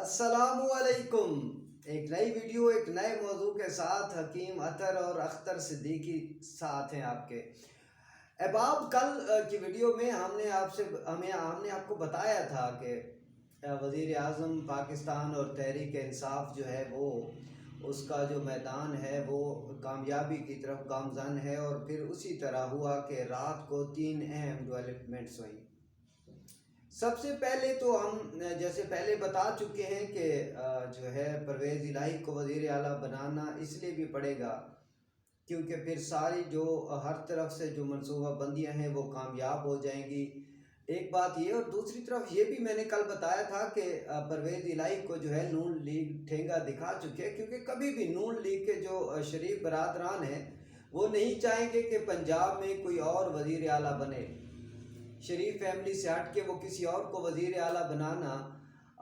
السلام علیکم۔ ایک نئی ویڈیو ایک نئے موضوع کے ساتھ حکیم اطہر اور اختر صدیقی ساتھ ہیں آپ کے۔ احباب، کل کی ویڈیو میں ہم نے آپ کو بتایا تھا کہ وزیر اعظم پاکستان اور تحریک انصاف جو ہے وہ اس کا جو میدان ہے وہ کامیابی کی طرف گامزن ہے، اور پھر اسی طرح ہوا کہ رات کو 3 اہم ڈیولپمنٹس ہوئیں۔ سب سے پہلے تو ہم جیسے پہلے بتا چکے ہیں کہ جو ہے پرویز الہی کو وزیر اعلیٰ بنانا اس لیے بھی پڑے گا کیونکہ پھر ساری جو ہر طرف سے جو منصوبہ بندیاں ہیں وہ کامیاب ہو جائیں گی۔ ایک بات یہ، اور دوسری طرف یہ بھی میں نے کل بتایا تھا کہ پرویز الہی کو جو ہے نون لیگ ٹھینگا دکھا چکے، کیونکہ کبھی بھی نون لیگ کے جو شریف برادران ہیں وہ نہیں چاہیں گے کہ پنجاب میں کوئی اور وزیر اعلیٰ بنے۔ شریف فیملی سے ہٹ کے وہ کسی اور کو وزیر اعلیٰ بنانا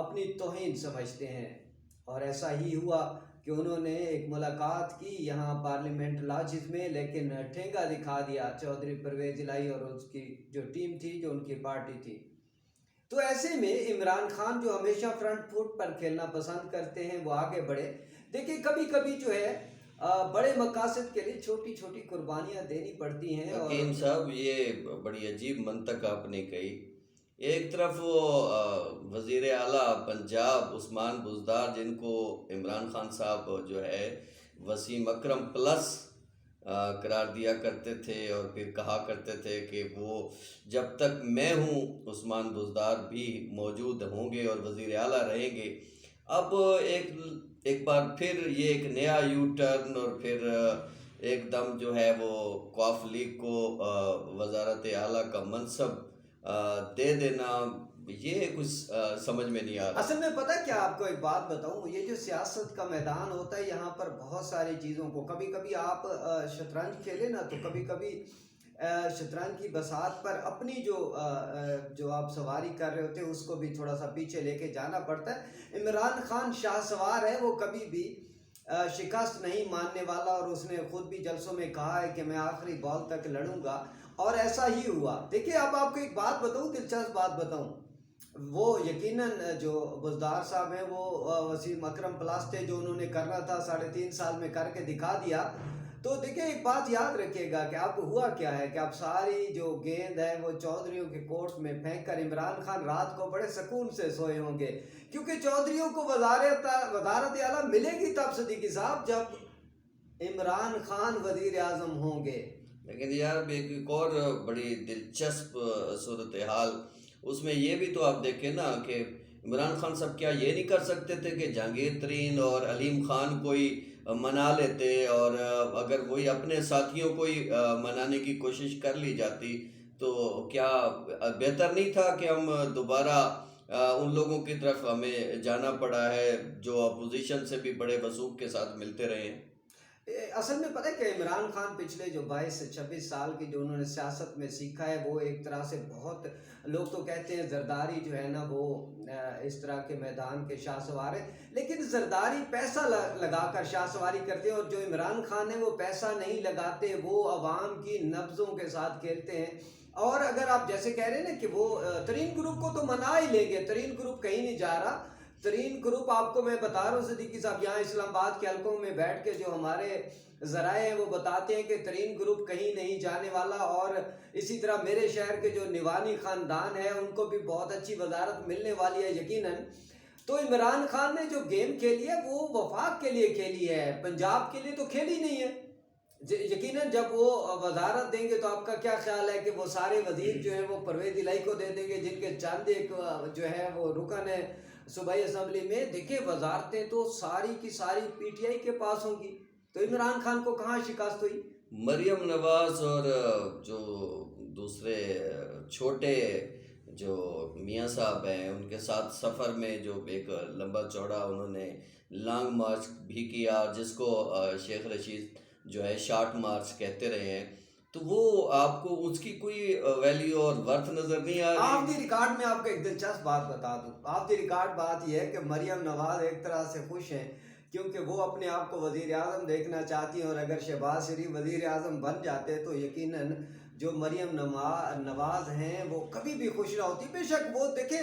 اپنی توہین سمجھتے ہیں، اور ایسا ہی ہوا کہ انہوں نے ایک ملاقات کی یہاں پارلیمنٹ لاجز میں، لیکن ٹھینگا دکھا دیا چودھری پرویز الہی اور اس کی جو ٹیم تھی، جو ان کی پارٹی تھی۔ تو ایسے میں عمران خان جو ہمیشہ فرنٹ فٹ پر کھیلنا پسند کرتے ہیں وہ آگے بڑھے۔ دیکھیں کبھی کبھی جو ہے بڑے مقاصد کے لیے چھوٹی چھوٹی قربانیاں دینی پڑتی ہیں۔ حکیم صاحب، یہ بڑی عجیب منطق آپ نے کہی۔ ایک طرف وہ وزیر اعلیٰ پنجاب عثمان بزدار، جن کو عمران خان صاحب جو ہے وسیم اکرم پلس قرار دیا کرتے تھے، اور پھر کہا کرتے تھے کہ وہ جب تک میں ہوں عثمان بزدار بھی موجود ہوں گے اور وزیر اعلیٰ رہیں گے۔ اب ایک بار پھر یہ ایک نیا یو ٹرن، اور پھر ایک دم جو ہے وہ قوف لیگ کو وزارت اعلیٰ کا منصب دے دینا، یہ کچھ سمجھ میں نہیں آ رہا۔ اصل میں پتہ کیا، آپ کو ایک بات بتاؤں، یہ جو سیاست کا میدان ہوتا ہے یہاں پر بہت ساری چیزوں کو، کبھی کبھی آپ شطرنج کھیلے نا تو کبھی کبھی شطرنج کی بساط پر اپنی جو آپ سواری کر رہے ہوتے ہیں اس کو بھی تھوڑا سا پیچھے لے کے جانا پڑتا ہے۔ عمران خان شاہ سوار ہے، وہ کبھی بھی شکست نہیں ماننے والا، اور اس نے خود بھی جلسوں میں کہا ہے کہ میں آخری بال تک لڑوں گا، اور ایسا ہی ہوا۔ دیکھیں اب آپ کو ایک بات بتاؤں، دلچسپ بات بتاؤں، وہ یقیناً جو بزدار صاحب ہیں وہ وسیم اکرم پلاس تھے، جو انہوں نے کرنا تھا 3.5 سال میں کر کے دکھا دیا۔ تو دیکھیں ایک بات یاد رکھیے گا کہ اب ہوا کیا ہے کہ اب ساری جو گیند ہے وہ چودھریوں کے کورٹ میں پھینک کر عمران خان رات کو بڑے سکون سے سوئے ہوں گے، کیونکہ چودھریوں کو وزارت اعلیٰ ملے گی تب صدیقی صاحب جب عمران خان وزیر اعظم ہوں گے۔ لیکن یار ایک اور بڑی دلچسپ صورتحال اس میں یہ بھی تو آپ دیکھیں نا کہ عمران خان صاحب کیا یہ نہیں کر سکتے تھے کہ جہانگیر ترین اور علیم خان کوئی منا لیتے، اور اگر وہی اپنے ساتھیوں کو ہی منانے کی کوشش کر لی جاتی تو کیا بہتر نہیں تھا کہ ہم دوبارہ ان لوگوں کی طرف ہمیں جانا پڑا ہے جو اپوزیشن سے بھی بڑے وثوق کے ساتھ ملتے رہے ہیں۔ اصل میں پتہ ہے کہ عمران خان پچھلے جو 22 سے 26 سال کی جو انہوں نے سیاست میں سیکھا ہے، وہ ایک طرح سے بہت لوگ تو کہتے ہیں زرداری جو ہے نا وہ اس طرح کے میدان کے شاہ سوار ہے، لیکن زرداری پیسہ لگا کر شاہ سواری کرتے ہیں، اور جو عمران خان ہے وہ پیسہ نہیں لگاتے، وہ عوام کی نبضوں کے ساتھ کھیلتے ہیں۔ اور اگر آپ جیسے کہہ رہے ہیں نا کہ وہ ترین گروپ کو تو منا ہی لیں گے، ترین گروپ کہیں نہیں جا رہا۔ ترین گروپ آپ کو میں بتا رہا ہوں صدیقی صاحب، یہاں اسلام آباد کے حلقوں میں بیٹھ کے جو ہمارے ذرائع ہیں وہ بتاتے ہیں کہ ترین گروپ کہیں نہیں جانے والا، اور اسی طرح میرے شہر کے جو نیوانی خاندان ہے ان کو بھی بہت اچھی وزارت ملنے والی ہے یقیناً۔ تو عمران خان نے جو گیم کھیلی ہے وہ وفاق کے لیے کھیلی ہے، پنجاب کے لیے تو کھیلی نہیں ہے۔ یقیناً جب وہ وزارت دیں گے تو آپ کا کیا خیال ہے کہ وہ سارے وزیر جو ہیں وہ پرویز الہی کو دے دیں گے، جن کے چند ایک جو ہے وہ رکن ہے صوبائی اسمبلی میں؟ دیکھیں وزارتیں تو ساری کی ساری پی ٹی آئی کے پاس ہوں گی، تو عمران خان کو کہاں شکست ہوئی؟ مریم نواز اور جو دوسرے چھوٹے جو میاں صاحب ہیں ان کے ساتھ سفر میں جو ایک لمبا چوڑا انہوں نے لانگ مارچ بھی کیا، جس کو شیخ رشید جو ہے شارٹ مارچ کہتے رہے ہیں، تو وہ آپ کو اس کی کوئی ویلیو اور ورتھ نظر نہیں آ رہی؟ آف دی ریکارڈ میں آپ کو ایک دلچسپ بات بتا دوں، آف دی ریکارڈ بات یہ ہے کہ مریم نواز ایک طرح سے خوش ہیں، کیونکہ وہ اپنے آپ کو وزیر اعظم دیکھنا چاہتی ہیں، اور اگر شہباز شریف وزیر اعظم بن جاتے تو یقیناً جو مریم نواز ہیں وہ کبھی بھی خوش نہ ہوتی۔ بے شک وہ دیکھیں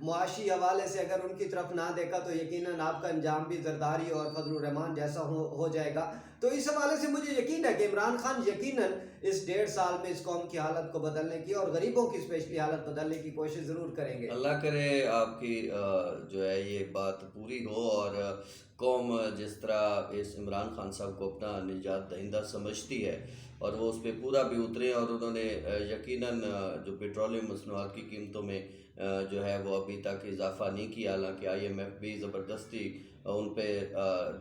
معاشی حوالے سے اگر ان کی طرف نہ دیکھا تو یقیناً آپ کا انجام بھی زرداری اور فضل الرحمان جیسا ہو جائے گا. تو اس حوالے سے مجھے یقین ہے کہ عمران خان یقیناً اس 1.5 سال میں اس قوم کی حالت کو بدلنے کی اور غریبوں کی اسپیشلی حالت بدلنے کی کوشش ضرور کریں گے. اللہ کرے آپ کی جو ہے یہ بات پوری ہو، اور قوم جس طرح اس عمران خان صاحب کو اپنا نجات دہندہ سمجھتی ہے اور وہ اس پہ پورا بھی اترے، اور انہوں نے یقیناً جو پیٹرولیم مصنوعات کی قیمتوں میں جو ہے وہ ابھی تک اضافہ نہیں کیا، حالانکہ IMF بھی زبردستی ان پہ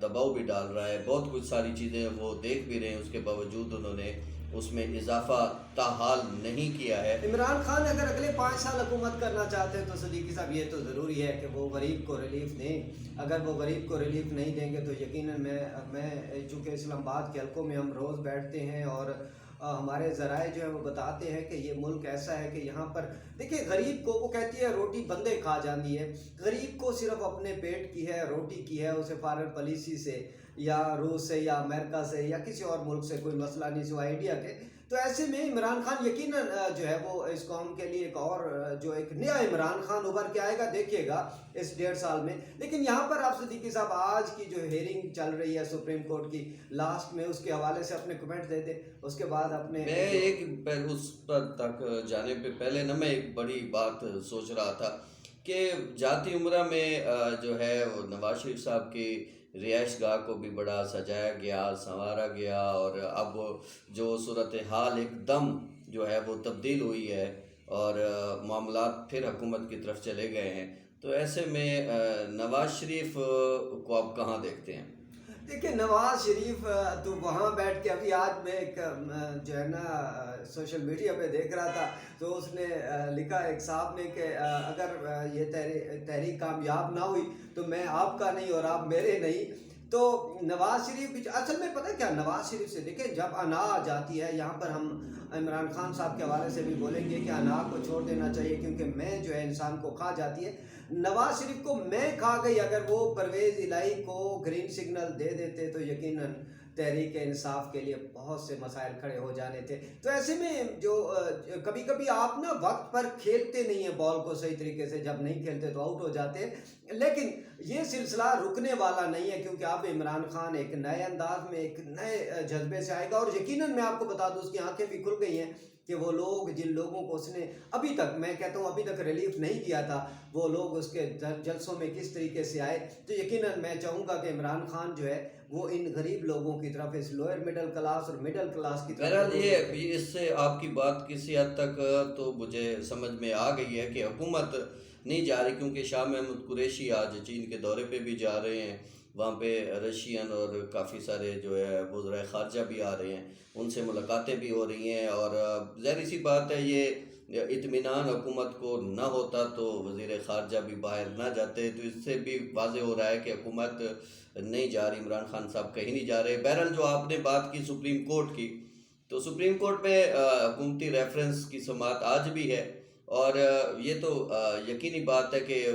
دباؤ بھی ڈال رہا ہے، بہت کچھ ساری چیزیں وہ دیکھ بھی رہے ہیں، اس کے باوجود انہوں نے اس میں اضافہ تاحال نہیں کیا ہے. عمران خان اگر اگلے 5 سال حکومت کرنا چاہتے ہیں تو صدیقی صاحب یہ تو ضروری ہے کہ وہ غریب کو ریلیف دیں. اگر وہ غریب کو ریلیف نہیں دیں گے تو یقیناً میں چونکہ اسلام آباد کے حلقوں میں ہم روز بیٹھتے ہیں اور ہمارے ذرائع جو ہیں وہ بتاتے ہیں کہ یہ ملک ایسا ہے کہ یہاں پر دیکھیں غریب کو وہ کہتی ہے روٹی بندے کھا جاتی ہے. غریب کو صرف اپنے پیٹ کی ہے، روٹی کی ہے، اسے فارن پالیسی سے یا روس سے یا امریکہ سے یا کسی اور ملک سے کوئی مسئلہ نہیں سوائے انڈیا کے. تو ایسے میں عمران خان یقیناً جو ہے وہ اس قوم کے لیے ایک اور جو ایک نیا عمران خان ابھر کے آئے گا، دیکھیے گا اس 1.5 سال میں. لیکن یہاں پر آپ صدیقی صاحب آج کی جو ہیئرنگ چل رہی ہے سپریم کورٹ کی لاسٹ میں، اس کے حوالے سے اپنے کمنٹ دے دیں، اس کے بعد اپنے میں ایک اس پر تک جانے پہ پہلے میں ایک بڑی بات سوچ رہا تھا کہ جاتی عمرہ میں جو ہے وہ نواز شریف صاحب کی رہائش گاہ کو بھی بڑا سجایا گیا، سنوارا گیا، اور اب جو صورتحال ایک دم جو ہے وہ تبدیل ہوئی ہے اور معاملات پھر حکومت کی طرف چلے گئے ہیں. تو ایسے میں نواز شریف کو آپ کہاں دیکھتے ہیں؟ دیکھیں نواز شریف تو وہاں بیٹھ کے ابھی آج میں ایک جو ہے نا سوشل میڈیا پہ دیکھ رہا تھا تو اس نے لکھا ایک صاحب نے کہ اگر یہ تحریک کامیاب نہ ہوئی تو میں آپ کا نہیں اور آپ میرے نہیں. تو نواز شریف اصل میں پتہ کیا نواز شریف سے دیکھیں جب انا آ جاتی ہے، یہاں پر ہم عمران خان صاحب کے حوالے سے بھی بولیں گے کہ انا کو چھوڑ دینا چاہیے کیونکہ میں جو ہے انسان کو کھا جاتی ہے. نواز شریف کو میں کھا گئی، اگر وہ پرویز الہی کو گرین سگنل دے دیتے تو یقیناً تحریک انصاف کے لیے بہت سے مسائل کھڑے ہو جانے تھے. تو ایسے میں جو کبھی کبھی آپ نا وقت پر کھیلتے نہیں ہیں بال کو صحیح طریقے سے، جب نہیں کھیلتے تو آؤٹ ہو جاتے، لیکن یہ سلسلہ رکنے والا نہیں ہے کیونکہ اب عمران خان ایک نئے انداز میں ایک نئے جذبے سے آئے گا. اور یقیناً میں آپ کو بتا دوں اس کی آنکھیں بھی کھل گئی ہیں کہ وہ لوگ جن لوگوں کو اس نے ابھی تک میں کہتا ہوں ابھی تک ریلیف نہیں کیا تھا، وہ لوگ اس کے جلسوں میں کس طریقے سے آئے. تو یقیناً میں چاہوں گا کہ عمران خان جو ہے وہ ان غریب لوگوں کی طرف، اس لوئر مڈل کلاس اور مڈل کلاس کی طرف. بہرحال یہ اس سے آپ کی بات کسی حد تک تو مجھے سمجھ میں آ گئی ہے کہ حکومت نہیں جا رہی، کیونکہ شاہ محمود قریشی آج چین کے دورے پہ بھی جا رہے ہیں، وہاں پہ رشین اور کافی سارے جو ہے وزرائے خارجہ بھی آ رہے ہیں، ان سے ملاقاتیں بھی ہو رہی ہیں، اور ظاہر سی بات ہے یہ اطمینان حکومت کو نہ ہوتا تو وزیر خارجہ بھی باہر نہ جاتے. تو اس سے بھی واضح ہو رہا ہے کہ حکومت نہیں جا رہی، عمران خان صاحب کہیں نہیں جا رہے. بہرحال جو آپ نے بات کی سپریم کورٹ کی، تو سپریم کورٹ میں حکومتی ریفرنس کی سماعت آج بھی ہے، اور یہ تو یقینی بات ہے کہ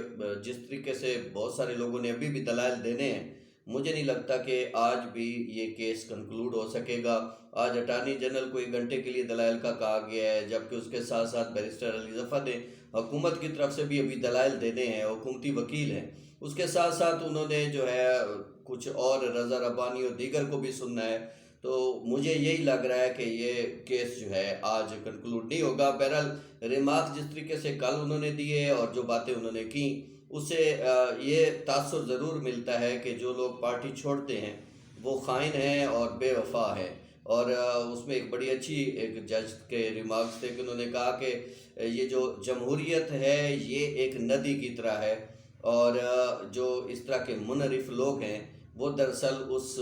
جس طریقے سے بہت سارے لوگوں نے ابھی بھی دلائل دینے ہیں، مجھے نہیں لگتا کہ آج بھی یہ کیس کنکلوڈ ہو سکے گا. آج اٹارنی جنرل کو 1 گھنٹے کے لیے دلائل کا کہا گیا ہے، جبکہ اس کے ساتھ ساتھ بیرسٹر علی ظفر نے حکومت کی طرف سے بھی ابھی دلائل دینے ہیں، حکومتی وکیل ہیں. اس کے ساتھ ساتھ انہوں نے جو ہے کچھ اور رضا ربانی اور دیگر کو بھی سننا ہے. تو مجھے یہی لگ رہا ہے کہ یہ کیس جو ہے آج کنکلوڈ نہیں ہوگا. بہرحال ریمارک جس طریقے سے کل انہوں نے دیے اور جو باتیں انہوں نے کی، اس سے یہ تاثر ضرور ملتا ہے کہ جو لوگ پارٹی چھوڑتے ہیں وہ خائن ہیں اور بے وفا ہیں. اور اس میں ایک بڑی اچھی ایک جج کے ریمارکس تھے کہ انہوں نے کہا کہ یہ جو جمہوریت ہے یہ ایک ندی کی طرح ہے، اور جو اس طرح کے منحرف لوگ ہیں وہ دراصل اس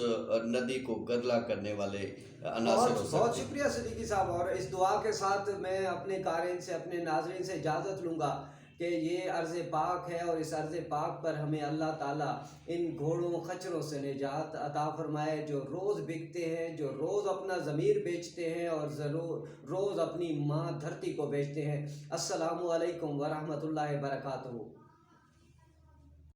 ندی کو گدلا کرنے والے عناصر ہو سکتے ہیں. بہت شکریہ صدیقی صاحب، اور اس دعا کے ساتھ میں اپنے قارئین سے، اپنے ناظرین سے اجازت لوں گا کہ یہ عرض پاک ہے، اور اس عرض پاک پر ہمیں اللہ تعالیٰ ان گھوڑوں خچروں سے نجات عطا فرمائے جو روز بکتے ہیں، جو روز اپنا ضمیر بیچتے ہیں اور روز اپنی ماں دھرتی کو بیچتے ہیں. السلام علیکم ورحمۃ اللہ وبرکاتہ.